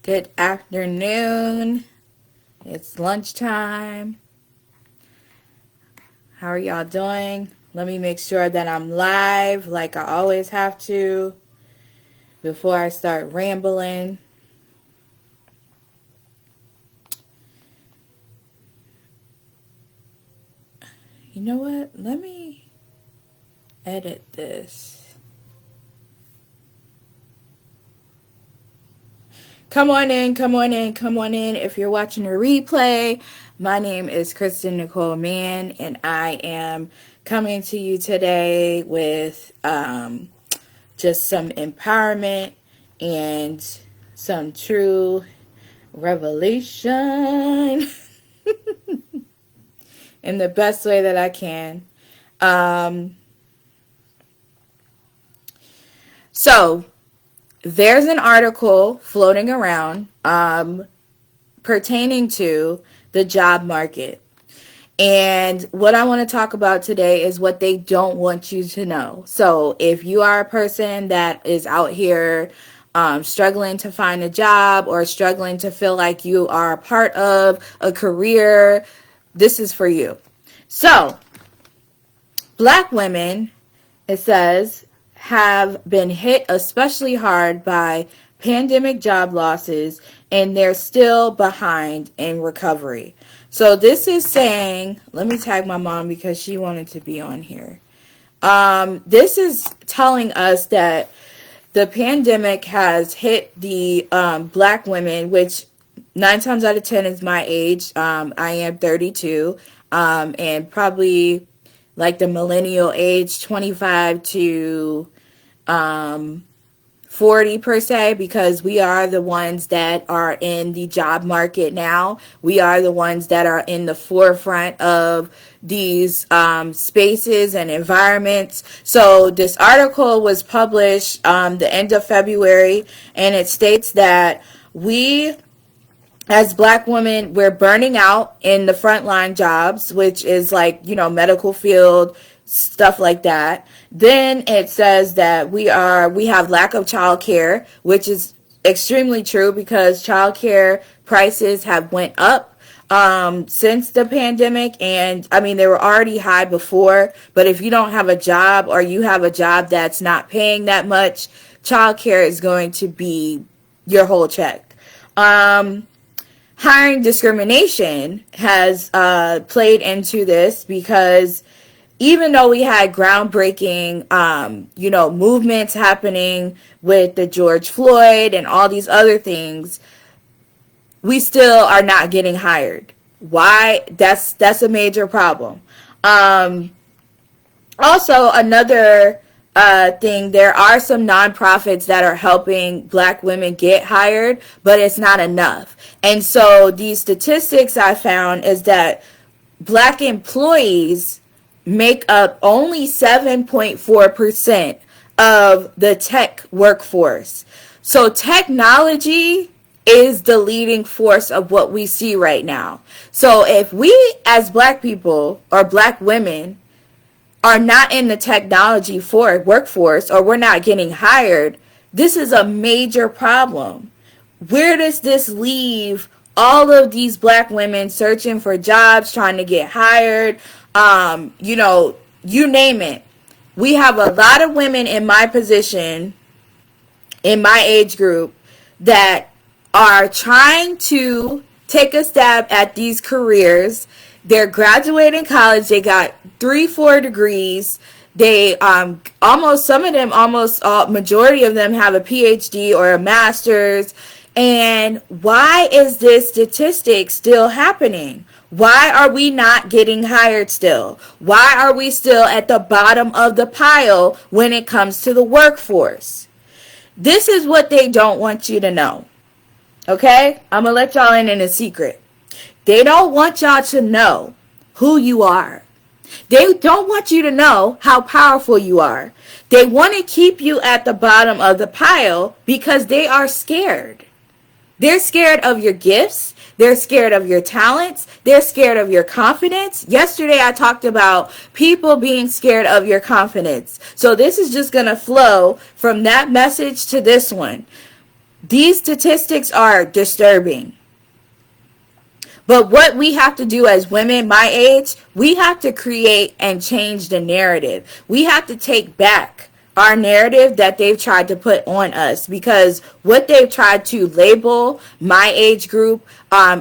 Good afternoon. It's lunchtime. How are y'all doing? Let me make sure that I'm live like I always have to before I start rambling. You know what? Let me edit this. Come on in, come on in, come on in. If you're watching a replay, my name is Kristen Nicole Mann, and I am coming to you today with just some empowerment and some true revelation in the best way that I can. So, there's an article floating around pertaining to the job market. And what I want to talk about today is what they don't want you to know. So if you are a person that is out here struggling to find a job or struggling to feel like you are a part of a career, this is for you. So, Black women, it says, have been hit especially hard by pandemic job losses, and they're still behind in recovery. So this is saying, let me tag my mom because she wanted to be on here. This is telling us that the pandemic has hit the Black women, which 9 times out of 10 is my age. I am 32, and probably like the millennial age, 25 to 40 per se, because we are the ones that are in the job market now. We are the ones that are in the forefront of these spaces and environments. So this article was published the end of February, and it states that we as Black women, we're burning out in the frontline jobs, which is like, medical field, stuff like that. Then it says that we have lack of childcare, which is extremely true because childcare prices have went up since the pandemic. And I mean, they were already high before, but if you don't have a job or you have a job that's not paying that much, childcare is going to be your whole check. Hiring discrimination has played into this because even though we had groundbreaking, movements happening with the George Floyd and all these other things, we still are not getting hired. Why? That's a major problem. Also, another thing, there are some nonprofits that are helping Black women get hired, but it's not enough. And so these statistics I found is that Black employees make up only 7.4% of the tech workforce. So technology is the leading force of what we see right now. So if we as Black people or Black women are not in the technology workforce, or we're not getting hired, this is a major problem. Where does this leave all of these Black women searching for jobs, trying to get hired? You name it. We have a lot of women in my position, in my age group, that are trying to take a stab at these careers. They're graduating college. They got 3-4 degrees. They majority of them have a PhD or a master's. And why is this statistic still happening? Why are we not getting hired still? Why are we still at the bottom of the pile when it comes to the workforce? This is what they don't want you to know. Okay? I'm going to let y'all in a secret. They don't want y'all to know who you are. They don't want you to know how powerful you are. They want to keep you at the bottom of the pile because they are scared. They're scared of your gifts. They're scared of your talents. They're scared of your confidence. Yesterday, I talked about people being scared of your confidence. So this is just going to flow from that message to this one. These statistics are disturbing. But what we have to do as women my age, we have to create and change the narrative. We have to take back our narrative that they've tried to put on us, because what they've tried to label my age group,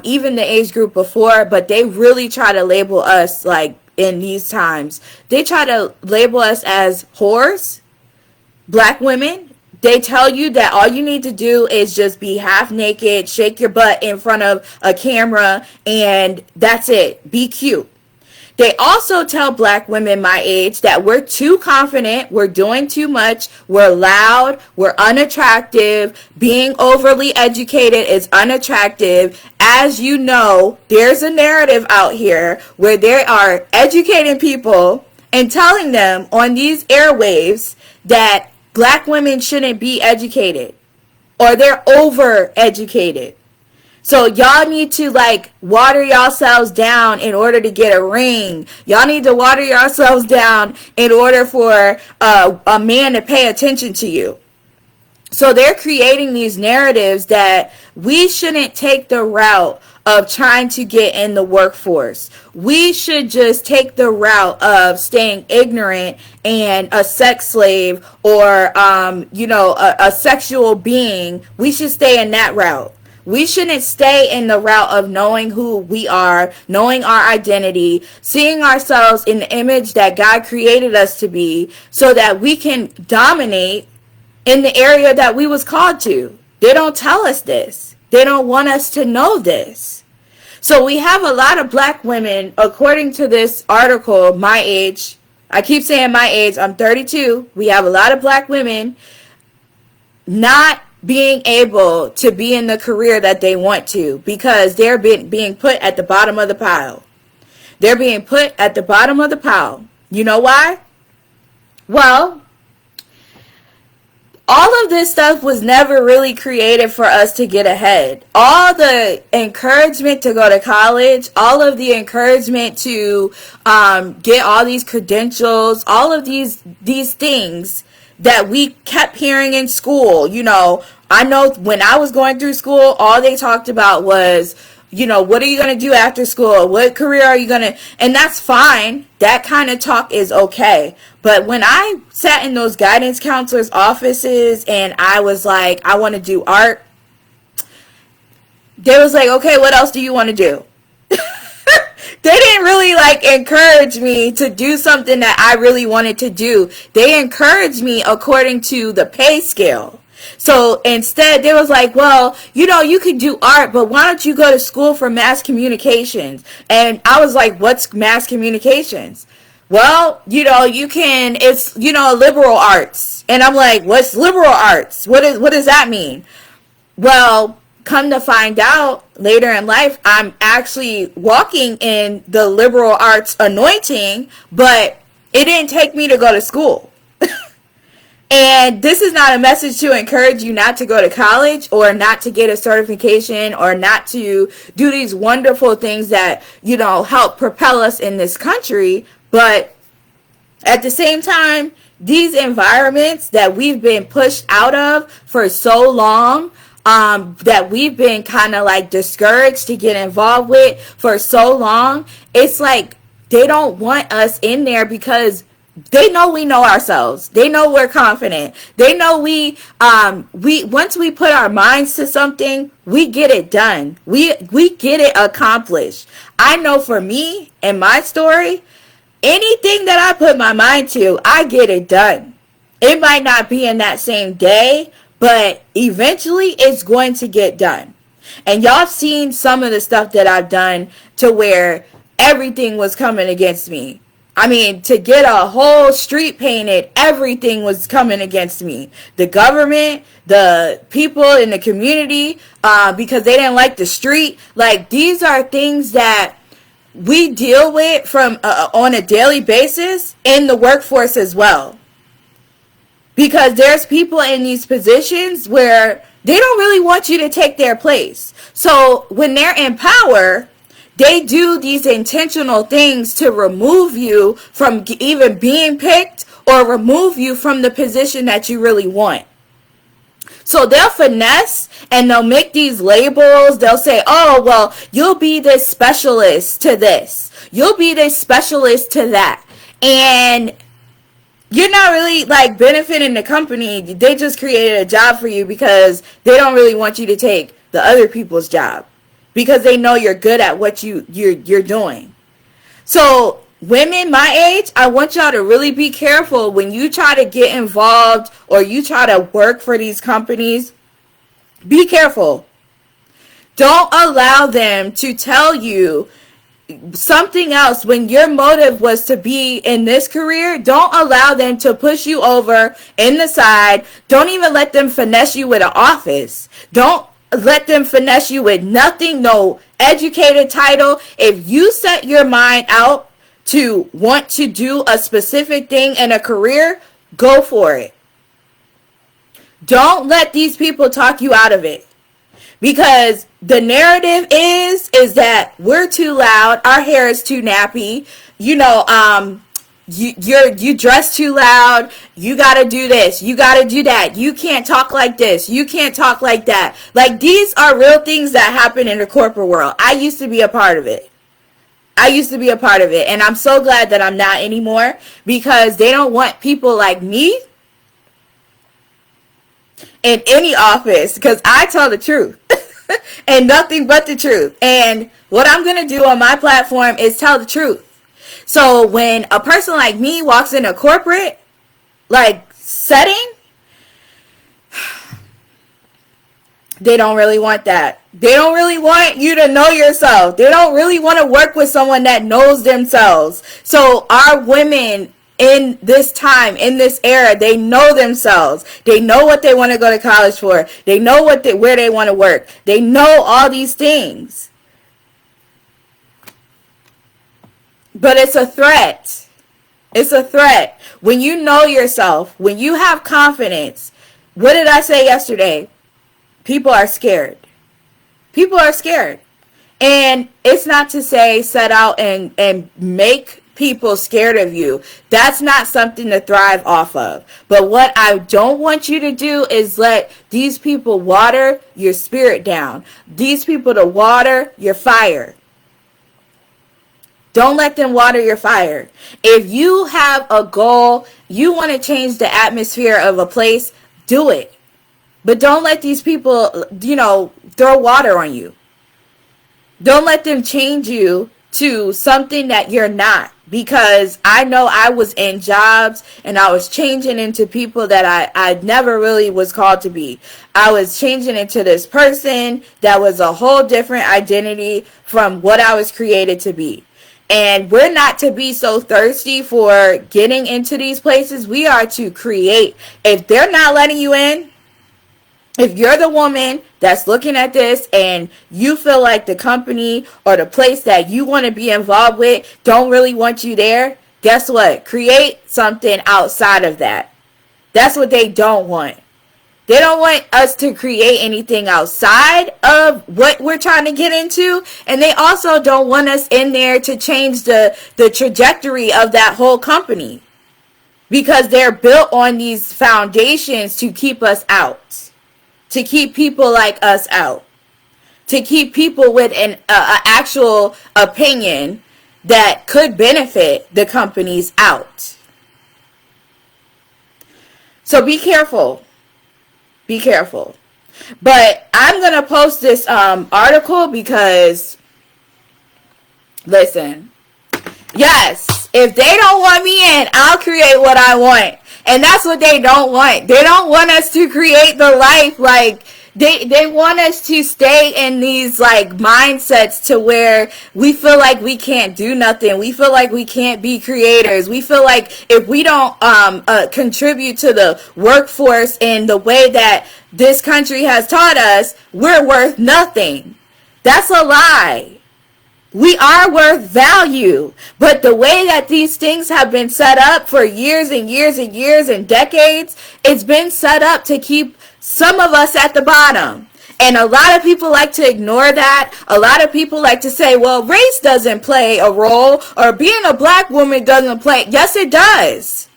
even the age group before, but they really try to label us, like in these times, they try to label us as whores, black women. They tell you that all you need to do is just be half naked, shake your butt in front of a camera, and that's it. Be cute. They also tell black women my age that we're too confident, we're doing too much, we're loud, we're unattractive, being overly educated is unattractive. As you know, there's a narrative out here where they are educating people and telling them on these airwaves that black women shouldn't be educated, or they're over educated. So y'all need to like water yourselves down in order to get a ring. Y'all need to water yourselves down in order for a man to pay attention to you. So they're creating these narratives that we shouldn't take the route of trying to get in the workforce. We should just take the route of staying ignorant and a sex slave, or a sexual being. We should stay in that route. We shouldn't stay in the route of knowing who we are, knowing our identity, seeing ourselves in the image that God created us to be, so that we can dominate in the area that we was called to. They don't tell us this. They don't want us to know this. So we have a lot of black women, according to this article, my age. I keep saying my age. I'm 32. We have a lot of black women not being able to be in the career that they want to, because they're being put at the bottom of the pile. They're being put at the bottom of the pile. You know why? Well, all of this stuff was never really created for us to get ahead. All the encouragement to go to college, all of the encouragement to get all these credentials, all of these things that we kept hearing in school. I know when I was going through school, all they talked about was, what are you going to do after school? What career are you going to? And that's fine. That kind of talk is okay. But when I sat in those guidance counselors' offices and I was like, I want to do art, they was like, okay, what else do you want to do? They didn't really encourage me to do something that I really wanted to do. They encouraged me according to the pay scale. So instead, they was like, well, you could do art, but why don't you go to school for mass communications? And I was like, what's mass communications? Well, you can, it's, liberal arts. And I'm like, what's liberal arts? What does that mean? Well, come to find out later in life, I'm actually walking in the liberal arts anointing, but it didn't take me to go to school. And this is not a message to encourage you not to go to college, or not to get a certification, or not to do these wonderful things that, help propel us in this country. But at the same time, these environments that we've been pushed out of for so long, that we've been kind of discouraged to get involved with for so long, it's like they don't want us in there, because they know we know ourselves. They know we're confident. They know we once we put our minds to something, we get it done. We get it accomplished. I know for me and my story, anything that I put my mind to, I get it done. It might not be in that same day, but eventually it's going to get done. And y'all have seen some of the stuff that I've done to where everything was coming against me. I mean, to get a whole street painted, everything was coming against me. The government, the people in the community, because they didn't like the street. These are things that we deal with from on a daily basis in the workforce as well. Because there's people in these positions where they don't really want you to take their place. So when they're in power, they do these intentional things to remove you from even being picked, or remove you from the position that you really want. So they'll finesse and they'll make these labels. They'll say, oh, well, you'll be this specialist to this. You'll be this specialist to that. And you're not really like benefiting the company. They just created a job for you because they don't really want you to take the other people's job because they know you're good at what you're doing. So women my age, I want y'all to really be careful when you try to get involved or you try to work for these companies. Be careful. Don't allow them to tell you something else when your motive was to be in this career. Don't allow them to push you over in the side. Don't even let them finesse you with an office. Don't let them finesse you with nothing, no educated title. If you set your mind out to want to do a specific thing in a career, go for it. Don't let these people talk you out of it. Because the narrative is that we're too loud, our hair is too nappy, you dress too loud, you gotta do this, you gotta do that, you can't talk like this, you can't talk like that. Like, these are real things that happen in the corporate world. I used to be a part of it. And I'm so glad that I'm not anymore, because they don't want people like me in any office, because I tell the truth and nothing but the truth. And what I'm going to do on my platform is tell the truth. So when a person like me walks in a corporate like setting, they don't really want that. They don't really want you to know yourself. They don't really want to work with someone that knows themselves. So our women in this time, in this era, they know themselves. They know what they want to go to college for. They know where they want to work. They know all these things. But it's a threat. It's a threat. When you know yourself, when you have confidence, what did I say yesterday? People are scared. People are scared. And it's not to say set out and make people scared of you. That's not something to thrive off of. But what I don't want you to do is let these people water your spirit down. These people to water your fire. Don't let them water your fire. If you have a goal, you want to change the atmosphere of a place, do it. But don't let these people, throw water on you. Don't let them change you to something that you're not. Because I know I was in jobs and I was changing into people that I never really was called to be. I was changing into this person that was a whole different identity from what I was created to be. And we're not to be so thirsty for getting into these places. We are to create. If they're not letting you in, if you're the woman that's looking at this and you feel like the company or the place that you want to be involved with don't really want you there, guess what? Create something outside of that. That's what they don't want. They don't want us to create anything outside of what we're trying to get into. And they also don't want us in there to change the trajectory of that whole company. Because they're built on these foundations to keep us out. To keep people like us out. To keep people with an actual opinion that could benefit the companies out. So be careful. Be careful. But I'm going to post this article because, listen, yes, if they don't want me in, I'll create what I want. And that's what they don't want. They don't want us to create the life like they want us to stay in these like mindsets to where we feel like we can't do nothing. We feel like we can't be creators. We feel like if we don't contribute to the workforce in the way that this country has taught us, we're worth nothing. That's a lie. We are worth value, but the way that these things have been set up for years and years and years and decades, it's been set up to keep some of us at the bottom. And a lot of people like to ignore that. A lot of people like to say, well, race doesn't play a role, or being a black woman doesn't play. Yes, it does.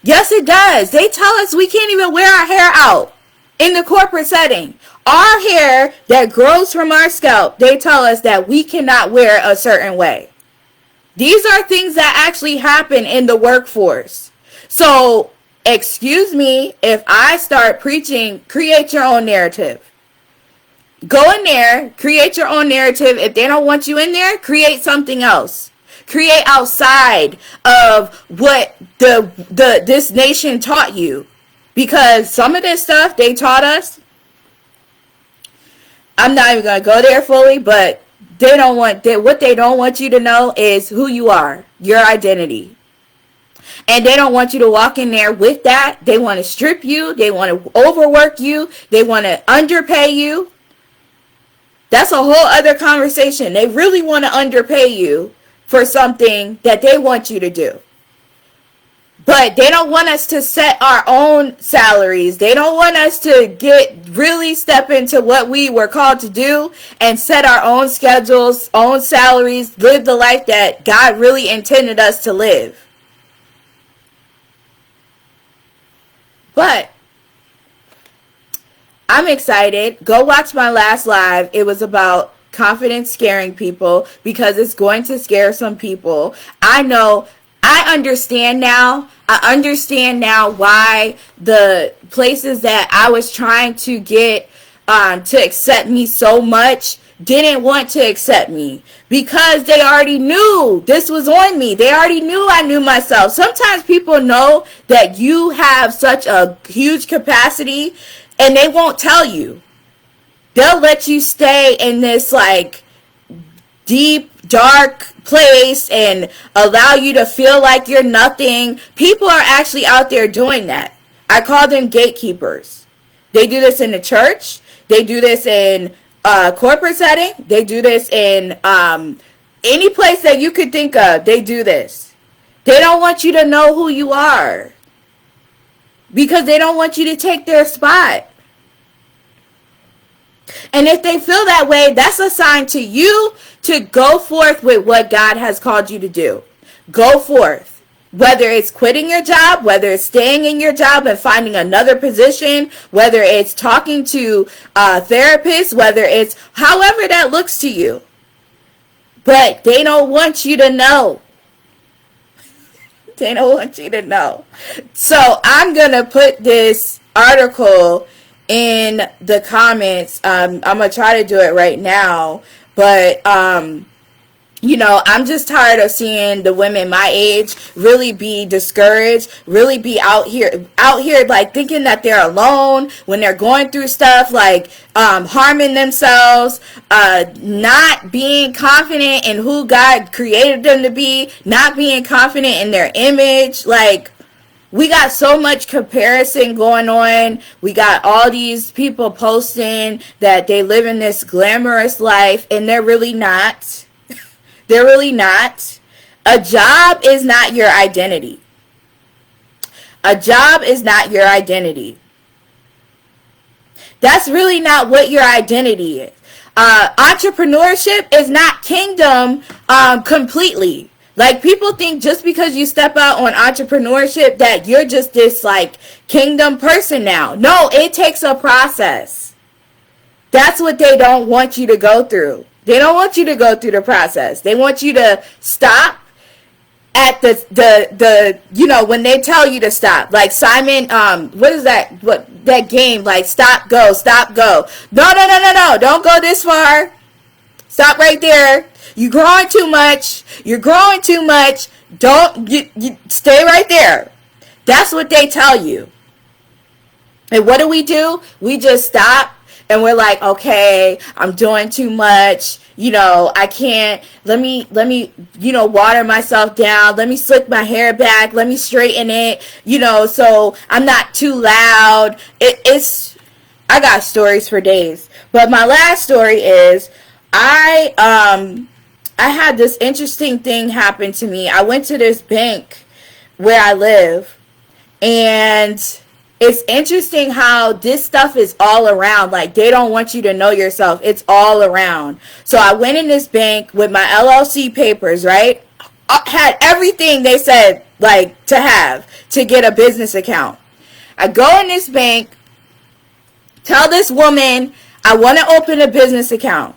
Yes, it does. They tell us we can't even wear our hair out in the corporate setting. Our hair that grows from our scalp, they tell us that we cannot wear a certain way. These are things that actually happen in the workforce. So, excuse me if I start preaching, create your own narrative. Go in there, create your own narrative. If they don't want you in there, create something else. Create outside of what this nation taught you. Because some of this stuff they taught us, I'm not even going to go there fully, but what they don't want you to know is who you are, your identity. And they don't want you to walk in there with that. They want to strip you. They want to overwork you. They want to underpay you. That's a whole other conversation. They really want to underpay you for something that they want you to do. But they don't want us to set our own salaries. They don't want us to really step into what we were called to do and set our own schedules, own salaries, live the life that God really intended us to live. But I'm excited. Go watch my last live. It was about confidence scaring people because it's going to scare some people. I understand now. I understand now why the places that I was trying to get to accept me so much didn't want to accept me, because they already knew this was on me. They already knew I knew myself. Sometimes people know that you have such a huge capacity and they won't tell you. They'll let you stay in this like deep, dark place and allow you to feel like you're nothing. People are actually out there doing that. I call them gatekeepers. They do this in the church. They do this in corporate setting. They do this in any place that you could think of. They do this. They don't want you to know who you are because they don't want you to take their spot. And if they feel that way, that's a sign to you to go forth with what God has called you to do. Go forth. Whether it's quitting your job, whether it's staying in your job and finding another position, whether it's talking to a therapist, whether it's however that looks to you. But they don't want you to know. They don't want you to know. So I'm going to put this article in the comments. I'm going to try to do it right now. But, I'm just tired of seeing the women my age really be discouraged, really be out here like thinking that they're alone when they're going through stuff, like harming themselves, not being confident in who God created them to be, not being confident in their image. Like, we got so much comparison going on. We got all these people posting that they live in this glamorous life, and they're really not. They're really not. A job is not your identity. A job is not your identity. That's really not what your identity is. Entrepreneurship is not kingdom completely. Like, people think just because you step out on entrepreneurship that you're just this like kingdom person now. No, it takes a process. That's what they don't want you to go through. They don't want you to go through the process. They want you to stop at the when they tell you to stop. Like Simon, what is that? What that game? Like stop, go, stop, go. No. Don't go this far. Stop right there. You're growing too much. You're growing too much. Don't you stay right there. That's what they tell you. And what do? We just stop. And we're like, okay, I'm doing too much. I can't. Let me, water myself down. Let me slick my hair back. Let me straighten it, so I'm not too loud. I got stories for days. But my last story is, I had this interesting thing happen to me. I went to this bank where I live, and it's interesting how this stuff is all around. Like, they don't want you to know yourself. It's all around. So I went in this bank with my LLC papers, right? I had everything they said, like, to have to get a business account. I go in this bank. Tell this woman I want to open a business account.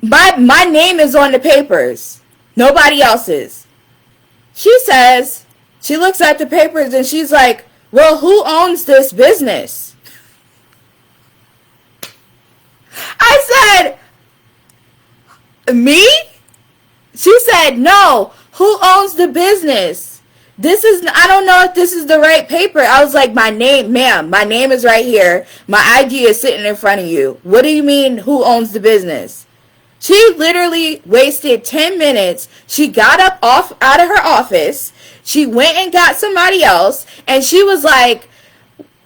My name is on the papers. Nobody else's. She says, she looks at the papers and she's like, well, who owns this business? I said, me? She said, no, who owns the business? I don't know if this is the right paper. I was like, my name, ma'am, my name is right here. My ID is sitting in front of you. What do you mean, who owns the business? She literally wasted 10 minutes. She got up out of her office. She went and got somebody else. And she was like,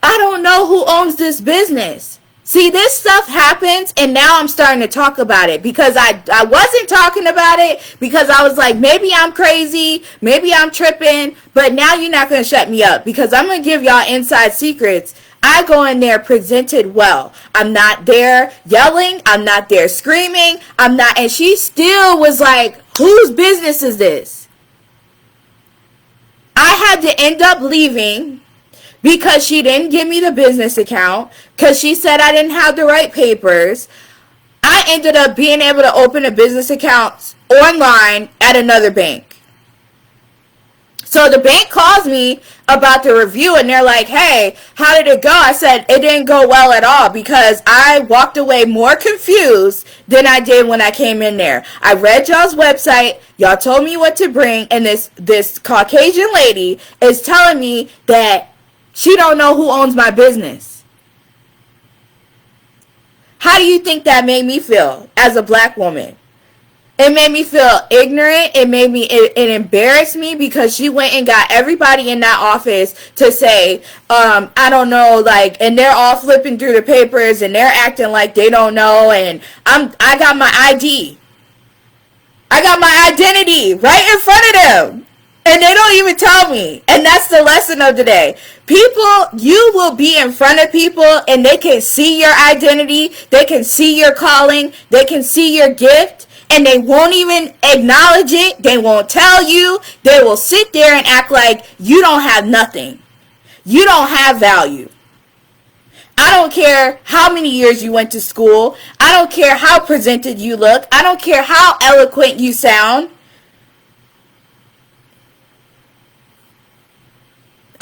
I don't know who owns this business. See, this stuff happens, and now I'm starting to talk about it because I wasn't talking about it because I was like, maybe I'm crazy, maybe I'm tripping, but now you're not going to shut me up because I'm going to give y'all inside secrets. I go in there presented well. I'm not there yelling. I'm not there screaming. And she still was like, whose business is this? I had to end up leaving because she didn't give me the business account, because she said I didn't have the right papers. I ended up being able to open a business account online at another bank. So the bank calls me about the review and they're like, hey, how did it go? I said, it didn't go well at all because I walked away more confused than I did when I came in there. I read y'all's website. Y'all told me what to bring. And this Caucasian lady is telling me that she don't know who owns my business. How do you think that made me feel as a black woman? It made me feel ignorant. It embarrassed me because she went and got everybody in that office to say, I don't know, like, and they're all flipping through the papers and they're acting like they don't know. And I got my ID. I got my identity right in front of them. And they don't even tell me. And that's the lesson of the day. People, you will be in front of people and they can see your identity. They can see your calling. They can see your gift. And they won't even acknowledge it. They won't tell you. They will sit there and act like you don't have nothing. You don't have value. I don't care how many years you went to school. I don't care how presented you look. I don't care how eloquent you sound.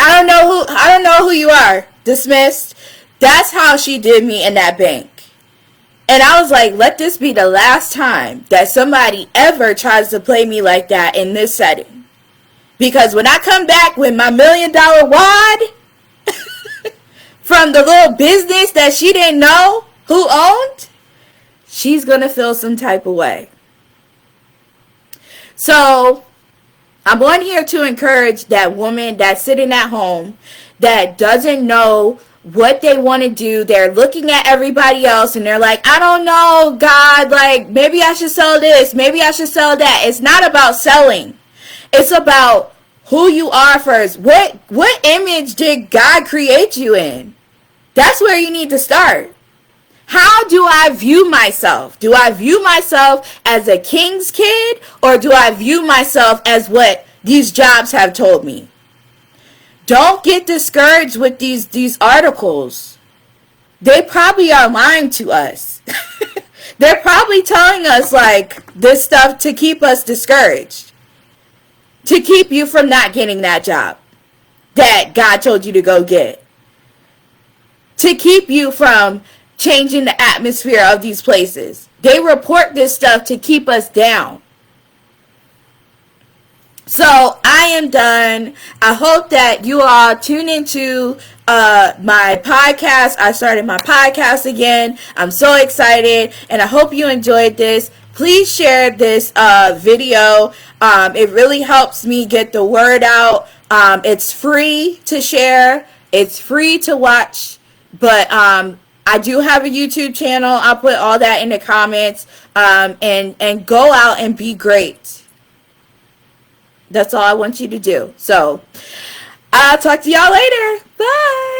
I don't know who you are. Dismissed. That's how she did me in that bank. And I was like, let this be the last time that somebody ever tries to play me like that in this setting. Because when I come back with my $1 million wad from the little business that she didn't know who owned, she's going to feel some type of way. So I'm on here to encourage that woman that's sitting at home that doesn't know what they want to do. They're looking at everybody else and they're like, I don't know, God, like, maybe I should sell this, maybe I should sell that. It's not about selling. It's about who you are first. What image did God create you in? That's where you need to start. How do I view myself? Do I view myself as a king's kid, or do I view myself as what these jobs have told me? Don't get discouraged with these articles. They probably are lying to us. They're probably telling us like this stuff to keep us discouraged, to keep you from not getting that job that God told you to go get, to keep you from changing the atmosphere of these places. They report this stuff to keep us down. So I am done. I hope that you all tune into my podcast. I started my podcast again. I'm so excited, and I hope you enjoyed this. Please share this video. It really helps me get the word out. It's free to share. It's free to watch. But I do have a YouTube channel. I'll put all that in the comments. And go out and be great. That's all I want you to do. So I'll talk to y'all later. Bye.